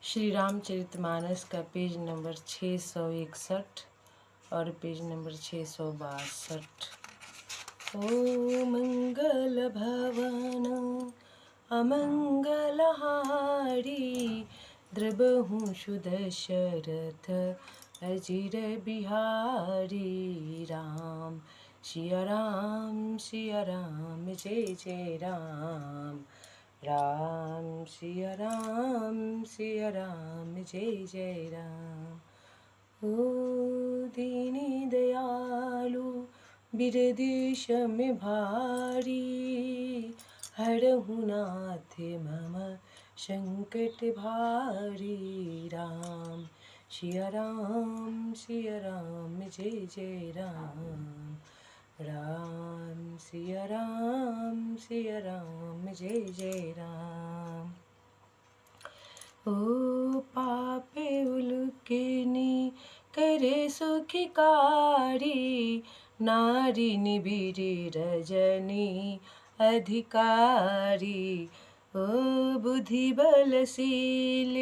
श्री रामचरितमानस का page number 661 और page number 662। ओ मंगल भवन अमंगल हारी, द्रबहु सुदशरथ अजिर बिहारी। राम सिया राम सिया राम जय जय राम। राम सिया राम जय जय राम। ओ दीनी दयालु बिरदेश में भारी, हरहु नाथ मम संकट भारी। राम सिया राम जय जय राम। राम सिया राम जय जय राम। ओ पापे उलुकेनी करे सुखिकारी, नारी निबिरी रजनी अधिकारी। ओ बुद्धि बलशील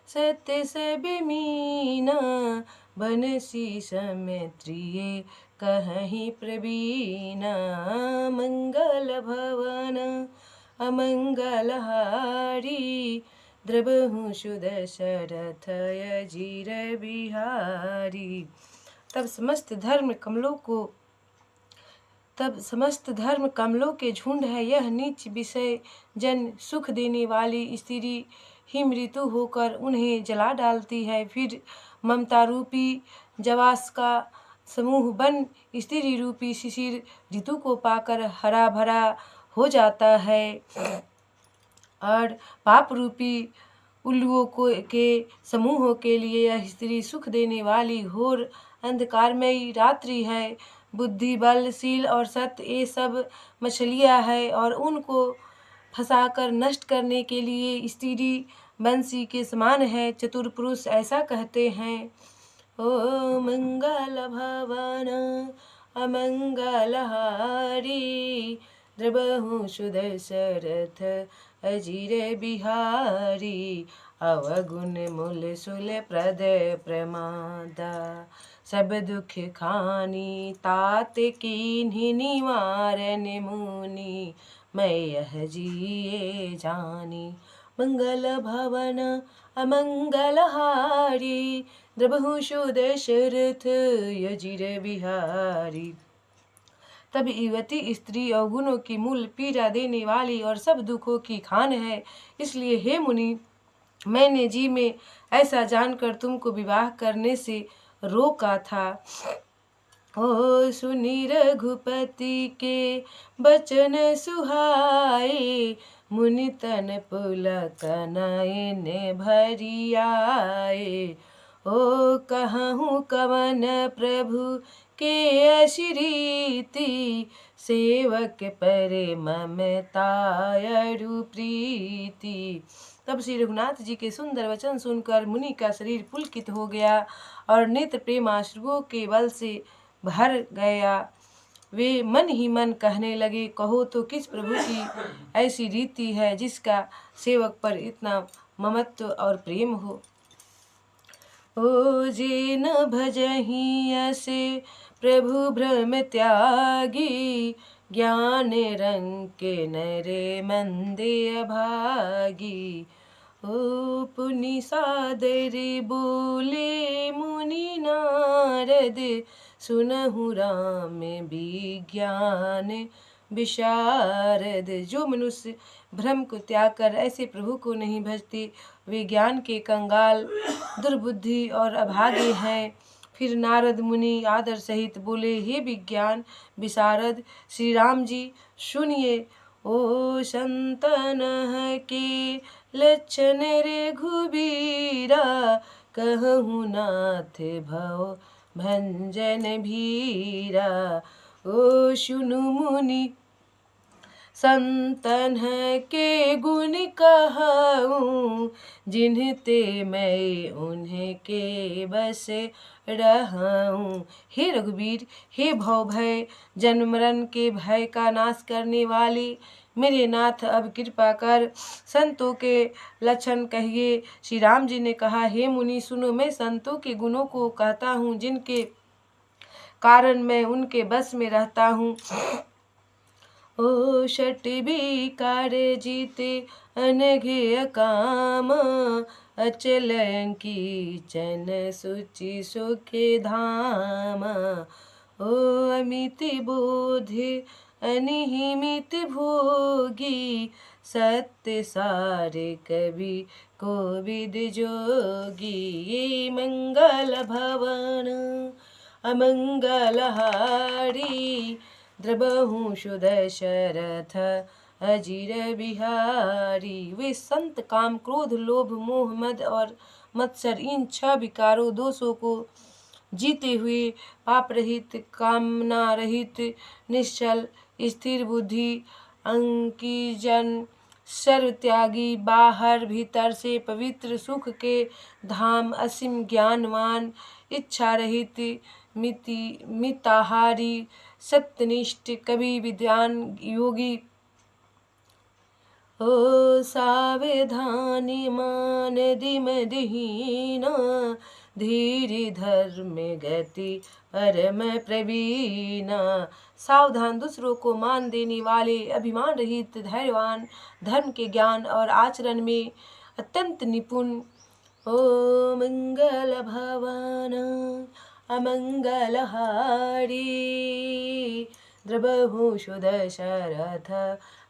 सत्य सब मीना, बनसी समेत्रिय कहीं प्रवीणा। मंगल भवन अमंगल हारी, द्रबहु सुदशरथ अजिर बिहारी। तब समस्त धर्म कमलों के झुंड है। यह नीच विषय जन सुख देने वाली स्त्री ही मृत्यु होकर उन्हें जला डालती है। फिर ममता रूपी जवास का समूह बन स्त्री रूपी शिशिर ऋतु को पाकर हरा भरा हो जाता है, और पाप रूपी उल्लुओं के समूहों के लिए यह स्त्री सुख देने वाली घोर अंधकारमयी रात्रि है। बुद्धि बलशील और सत्य ये सब मछलियाँ हैं, और उनको फंसाकर नष्ट करने के लिए स्त्री बंसी के समान है। चतुर पुरुष ऐसा कहते हैं। ओ मंगल भवन अमंगल हारी, द्रबहु सुदशरथ अजिर बिहारी। अवगुण मूल सुल प्रद प्रमादा, सब दुख खानी तात कीन्ही निवारण मुनि। मैं यह जिए जानी। मंगल भवन अमंगल हारी, द्रबहु सुदशरथ अजिर बिहारी। तब युवती स्त्री अवगुणों की मूल पीड़ा देने वाली और सब दुखों की खान है। इसलिए हे मुनि, मैंने जी में ऐसा जानकर तुमको विवाह करने से रोका था। ओ सुनी रघुपति के बचन सुहाए, मुनि तन पुलक नयन भरी आए। ओ कहूँ कवन प्रभु के अशिरीति, सेवक परे ममता अरु प्रीति। तब श्री रघुनाथ जी के सुंदर वचन सुनकर मुनि का शरीर पुलकित हो गया और नेत्र प्रेमाश्रुओं के बल से भर गया। वे मन ही मन कहने लगे, कहो तो किस प्रभु की ऐसी रीति है जिसका सेवक पर इतना ममत्व और प्रेम हो। ओ जे न भजहि असे प्रभु भ्रम त्यागी, ज्ञान रंग के नरे मंदे अभागी। ओ पुनि सादर बोले मुनि नारद, सुनहु राम विज्ञान विशारद। जो मनुष्य भ्रम को त्याग कर ऐसे प्रभु को नहीं भजते, वे ज्ञान के कंगाल, दुर्बुद्धि और अभागे हैं। फिर नारद मुनि आदर सहित बोले, हे विज्ञान विशारद श्री राम जी, सुनिए। ओ संतन के लक्षण रघुबीरा, कहूँ नाथ भव भंजन भीरा। ओ सुनु मुनि संतन के गुण कहूँ, जिन्हते मैं उन्हें के बस रहूँ। हे रघुवीर, हे भव भय जन्म मरण के भय का नाश करने वाले मेरे नाथ अब कृपा कर संतों के लक्षण कहिए। श्री राम जी ने कहा, हे मुनि सुनो, मैं संतों के गुणों को कहता हूँ, जिनके कारण मैं उनके बस में रहता हूँ। ओ षट विकार जीते अनघे काम, अचल कीचन सुचि सुखे धाम। ओ अमित बोध अनिहिमित भोगी, सत्य सारे कवि कोविद जोगी। ये मंगल भवन अमंगल हारी, द्रबहु सुदशरथ अजिर बिहारी। वे संत काम, क्रोध, लोभ, मोह, मद और मत्सर, इन 6 विकारों दोषों को जीते हुए पाप रहित, कामना रहित, निश्चल, स्थिर बुद्धि, अंकिजन, सर्व त्यागी, बाहर भीतर से पवित्र, सुख के धाम, असीम ज्ञानवान, इच्छा रहित, मिताहारी, सत्यनिष्ठ, कवि, विद्वान, योगी। ओ सावधानी मान दिम दीना, धीर धर्म गति परम प्रवीणा। सावधान, दूसरों को मान देने वाले, अभिमान रहित, धैर्यवान, धर्म के ज्ञान और आचरण में अत्यंत निपुण। ओ मंगल भवन अमंगल हारी, द्रबहु सुदशरथ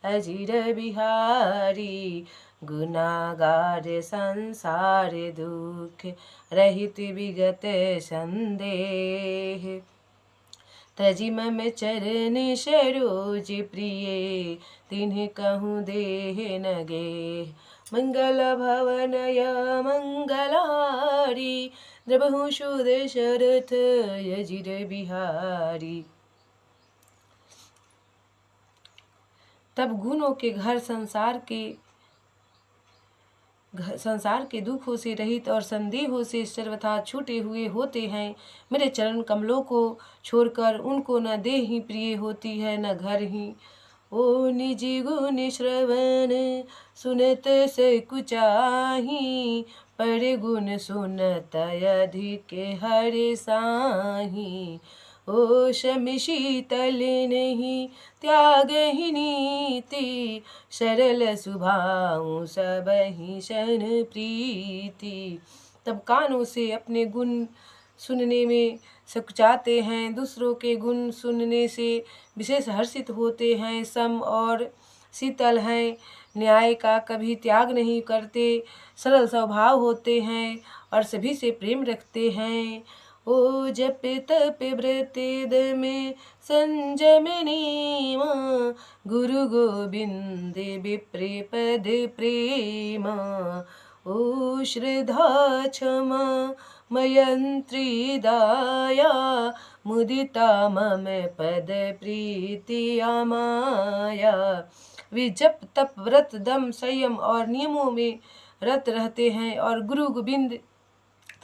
अजिर बिहारी। गुनागार संसार दुख रहित विगत संदेह, तजि मम चरण सरोज प्रिय, तिन्ह कहूँ देह न गेह। मंगल भवन मंगल हारी, द्रबहु सुदशरथ अजिर बिहारी। तब गुणों के घर संसार के दुखों से रहित और संदेहों से सर्वथा छूटे हुए होते हैं। मेरे चरण कमलों को छोड़कर उनको न देह ही प्रिय होती है, न घर ही। ओ निज गुण श्रवण सुनत सकुचाही, पर गुण सुनत अधिक हरि साही। ओ शम शीतल नहीं त्याग ही नीति, सरल सुभाऊ सबहि सन प्रीति। तब कानों से अपने गुण सुनने में सकुचाते हैं, दूसरों के गुण सुनने से विशेष हर्षित होते हैं, सम और शीतल हैं, न्याय का कभी त्याग नहीं करते, सरल स्वभाव होते हैं और सभी से प्रेम रखते हैं। ओ जप तप व्रत में संजम नीमा, गुरु गोविंद विप्र पद प्रेमा। ओ श्रद्धा क्षमा मयंत्री दाया, मुदिता मम पद प्रीति अमाया। वे जप तप व्रत दम संयम और नियमों में रत रहते हैं और गुरु गोविंद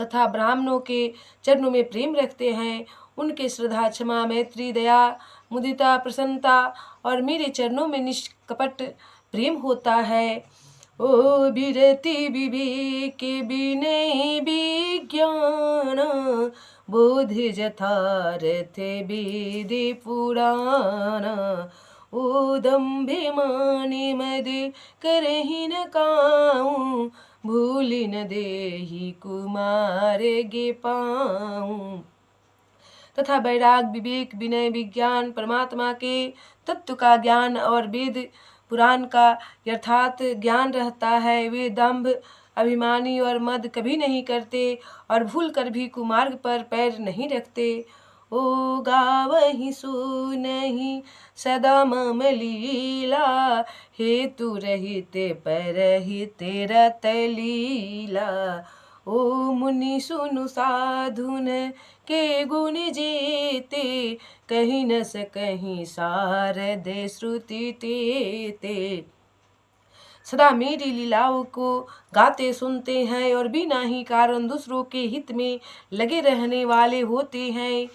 तथा ब्राह्मणों के चरणों में प्रेम रखते हैं। उनके श्रद्धा क्षमा मैत्री दया मुदिता प्रसन्नता और मेरे चरणों में निष्कपट प्रेम होता है। ओ विरति विवेक विनय विज्ञान, बोध यथार्थ वेद पुराण। ओ दंभिमानि मद करहि न काऊँ, भूलि न देहि कुमार गे पाऊँ। तथा वैराग विवेक विनय विज्ञान, परमात्मा के तत्व का ज्ञान और वेद पुराण का यथार्थ ज्ञान रहता है। वे दंभ अभिमानी और मद कभी नहीं करते और भूल कर भी कुमार्ग पर पैर नहीं रखते। ओ गावहि सुनहि सदा मम लीला, हेतु रहित परहित रत लीला। ओ मुनि सुनु साधुन के गुण जेते, कहीं न सकहीं सारद श्रुति तेते। सदा मेरी लीलाओं को गाते सुनते हैं और बिना ही कारण दूसरों के हित में लगे रहने वाले होते हैं।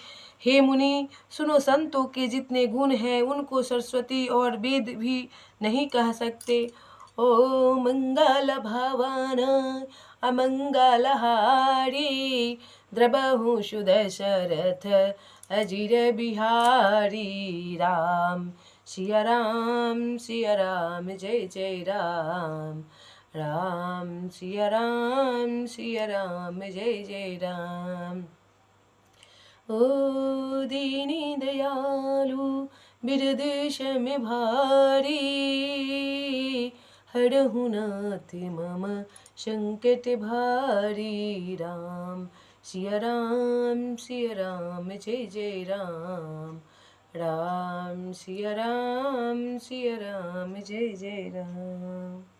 हे मुनि, सुनो, संतों के जितने गुण हैं उनको सरस्वती और वेद भी नहीं कह सकते। ओ मंगल भवन अमंगलहारी, द्रबहु सुदशरथ अजिर बिहारी। राम सिया राम सिया राम, जय जय राम। राम सिया राम सिया राम, जय जय राम। ओ दीनी दयालु बिरदेश में भारी, हरहु नाथ मम संकट भारी। राम सिया राम सिया राम, जय जय राम। राम सिया राम सिया राम, जय जय राम।